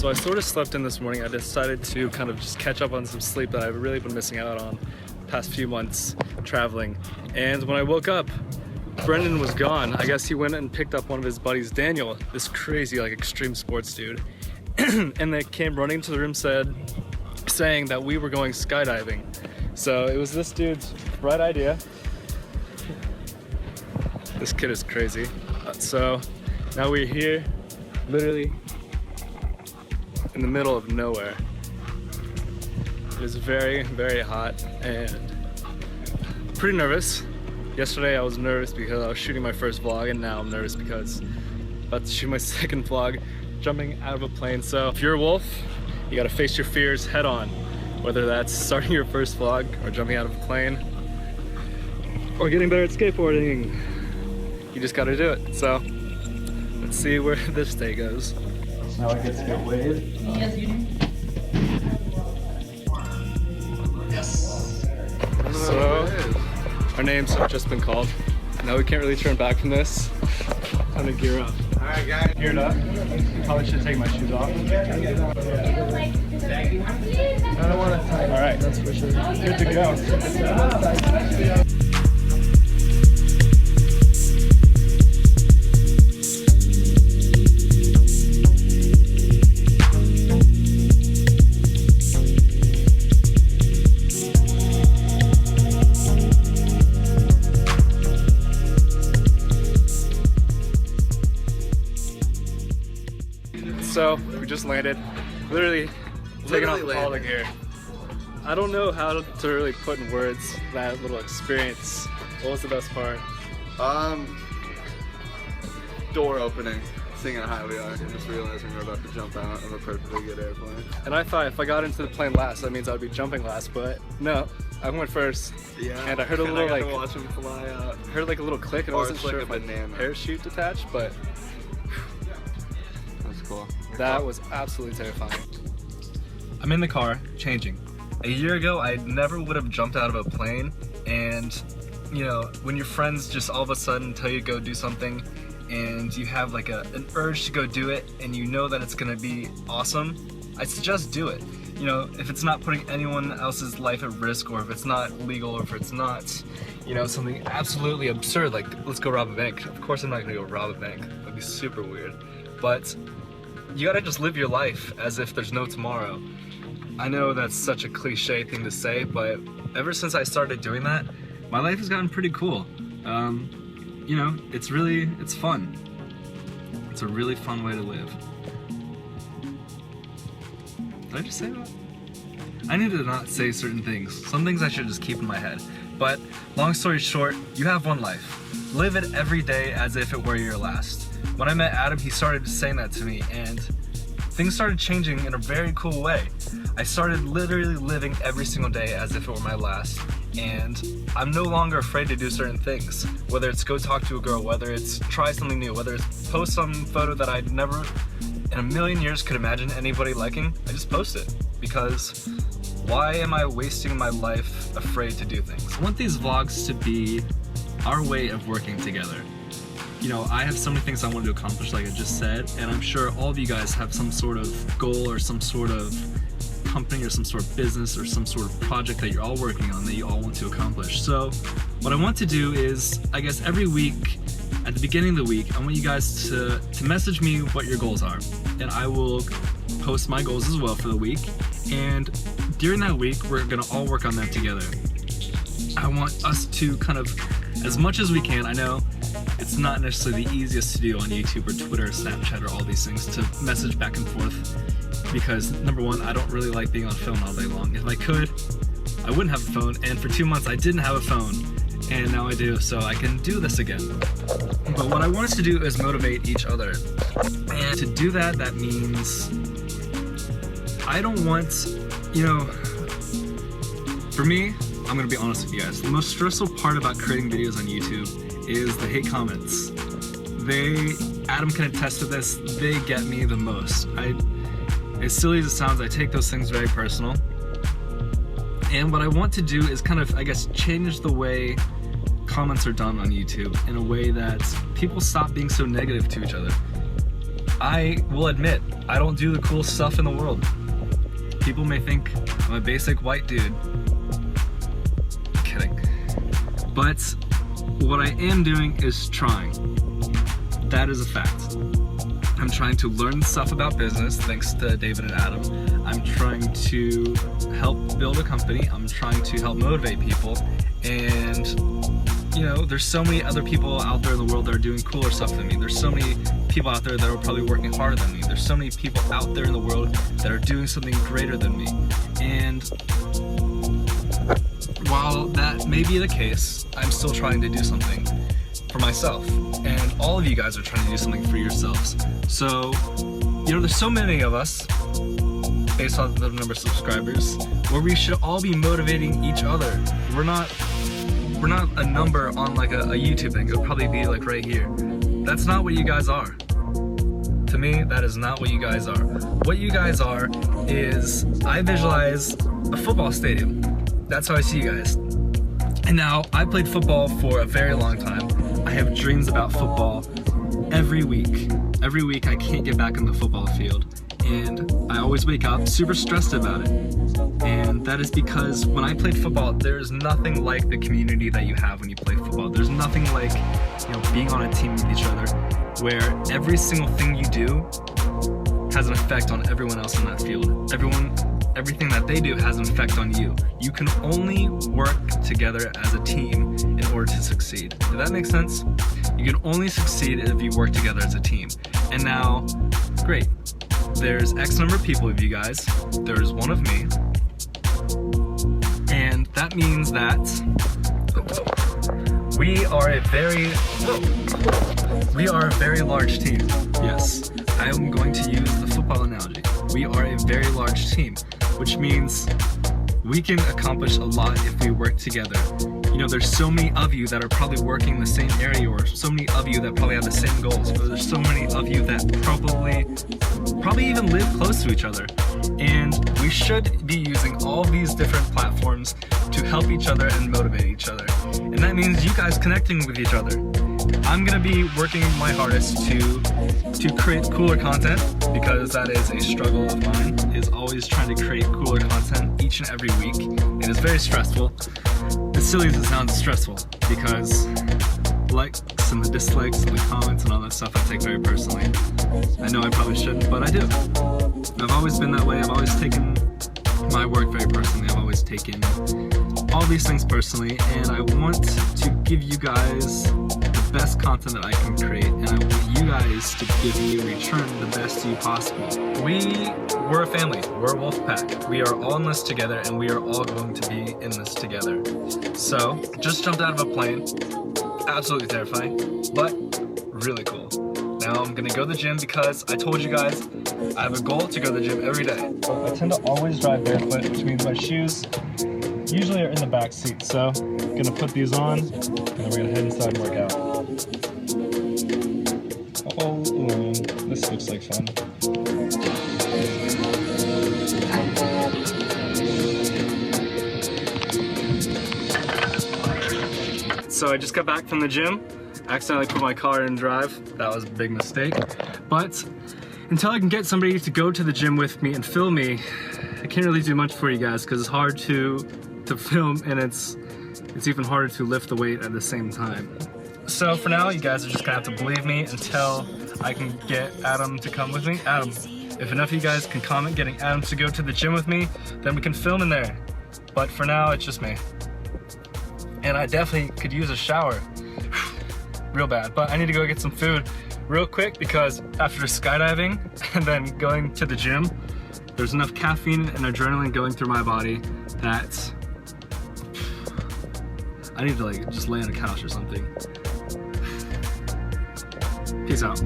So I sort of slept in this morning. I decided to kind of just catch up on some sleep that I've really been missing out on the past few months traveling. And when I woke up, Brendan was gone. I guess he went and picked up one of his buddies, Daniel, this crazy like extreme sports dude. And they came running to the room saying that we were going skydiving. So it was this dude's bright idea. This kid is crazy. So now we're here, literally in the middle of nowhere. It is very, very hot and pretty nervous. Yesterday I was nervous because I was shooting my first vlog, and now I'm nervous because I'm about to shoot my second vlog, jumping out of a plane. So if you're a wolf, you gotta face your fears head on. Whether that's starting your first vlog or jumping out of a plane or getting better at skateboarding, you just gotta do it. So let's see where this day goes. Now I get to get waved. Yes, you do. Yes. So our names have just been called. Now we can't really turn back from this. Time to gear up. Alright guys. Geared up. Probably should take my shoes off. I don't want to tie. Alright, that's for sure. Good to go. So we just landed, literally taking off all the gear. I don't know how to really put in words that little experience. What was the best part? Door opening, seeing how high we are, and just realizing we're about to jump out of a perfectly good airplane. And I thought if I got into the plane last, that means I would be jumping last, but no, I went first. Yeah. And I heard a little like watch him fly out. Heard like a little click, and I wasn't sure if my parachute detached, but that's cool. That was absolutely terrifying. I'm in the car, changing. A year ago, I never would have jumped out of a plane, and you know, when your friends just all of a sudden tell you to go do something, and you have like an urge to go do it, and you know that it's gonna be awesome, I suggest do it. You know, if it's not putting anyone else's life at risk, or if it's not legal, or if it's not, you know, something absolutely absurd, like let's go rob a bank. Of course I'm not gonna go rob a bank. That'd be super weird. But you gotta just live your life as if there's no tomorrow. I know that's such a cliche thing to say, but ever since I started doing that, my life has gotten pretty cool. You know, it's fun. It's a really fun way to live. Did I just say that? I need to not say certain things. Some things I should just keep in my head. But long story short, you have one life. Live it every day as if it were your last. When I met Adam, he started saying that to me, and things started changing in a very cool way. I started literally living every single day as if it were my last, and I'm no longer afraid to do certain things. Whether it's go talk to a girl, whether it's try something new, whether it's post some photo that I'd never in a million years could imagine anybody liking, I just post it. Because why am I wasting my life afraid to do things? I want these vlogs to be our way of working together. You know, I have so many things I want to accomplish, like I just said, and I'm sure all of you guys have some sort of goal or some sort of company or some sort of business or some sort of project that you're all working on that you all want to accomplish. So what I want to do is, I guess every week, at the beginning of the week, I want you guys to message me what your goals are, and I will post my goals as well for the week, and during that week, we're gonna all work on them together. I want us to kind of, as much as we can, I know it's not necessarily the easiest to do on YouTube or Twitter or Snapchat or all these things, to message back and forth, because number one, I don't really like being on phone all day long. If I could, I wouldn't have a phone, and for 2 months I didn't have a phone, and now I do, so I can do this again. But what I want us to do is motivate each other, and to do that, that means I don't want, you know, for me, I'm gonna be honest with you guys, the most stressful part about creating videos on YouTube is the hate comments. Adam can attest to this, they get me the most. As silly as it sounds, I take those things very personal. And what I want to do is kind of, I guess, change the way comments are done on YouTube in a way that people stop being so negative to each other. I will admit, I don't do the cool stuff in the world. People may think I'm a basic white dude. Kidding. But what I am doing is trying. That is a fact. I'm trying to learn stuff about business thanks to David and Adam. I'm trying to help build a company. I'm trying to help motivate people. And, you know, there's so many other people out there in the world that are doing cooler stuff than me. There's so many people out there that are probably working harder than me. There's so many people out there in the world that are doing something greater than me. And while that may be the case, I'm still trying to do something for myself. And all of you guys are trying to do something for yourselves. So, you know, there's so many of us, based on the number of subscribers, where we should all be motivating each other. We're not a number on like a YouTube thing. It'll probably be like right here. That's not what you guys are. To me, that is not what you guys are. What you guys are is, I visualize a football stadium. That's how I see you guys. And now, I played football for a very long time. I have dreams about football every week. Every week I can't get back in the football field. And I always wake up super stressed about it. And that is because when I played football, there's nothing like the community that you have when you play football. There's nothing like, you know, being on a team with each other, where every single thing you do has an effect on everyone else in that field. Everything that they do has an effect on you. You can only work together as a team in order to succeed. Does that make sense? You can only succeed if you work together as a team. And now, great. There's X number of people of you guys. There's one of me. And that means that we are a very large team. Yes, I am going to use the football analogy. We are a very large team, which means we can accomplish a lot if we work together. You know, there's so many of you that are probably working in the same area, or so many of you that probably have the same goals, or there's so many of you that probably even live close to each other. And we should be using all these different platforms to help each other and motivate each other. And that means you guys connecting with each other. I'm gonna be working my hardest to create cooler content, because that is a struggle of mine, is always trying to create cooler content each and every week. It is very stressful. As silly as it sounds, stressful, because likes and the dislikes and the comments and all that stuff I take very personally. I know I probably shouldn't, but I do. I've always been that way. I've always taken my work very personally. I've always taken all these things personally, and I want to give you guys the best content that I can create, and I want you guys to give me in return the best you possible. We're a family. We're a wolf pack. We are all in this together, and we are all going to be in this together. So, just jumped out of a plane. Absolutely terrifying, but really cool. Now I'm gonna go to the gym because I told you guys I have a goal to go to the gym every day. I tend to always drive barefoot, which means my shoes usually are in the back seat. So I'm gonna put these on, and then we're gonna head inside and work out. Oh, this looks like fun. So I just got back from the gym. I accidentally put my car in drive. That was a big mistake. But until I can get somebody to go to the gym with me and film me, I can't really do much for you guys, because it's hard to film, and it's even harder to lift the weight at the same time. So for now, you guys are just gonna have to believe me until I can get Adam to come with me. Adam, if enough of you guys can comment getting Adam to go to the gym with me, then we can film in there. But for now, it's just me. And I definitely could use a shower. Real bad. But I need to go get some food real quick, because after skydiving and then going to the gym, there's enough caffeine and adrenaline going through my body that I need to like just lay on a couch or something. Peace out.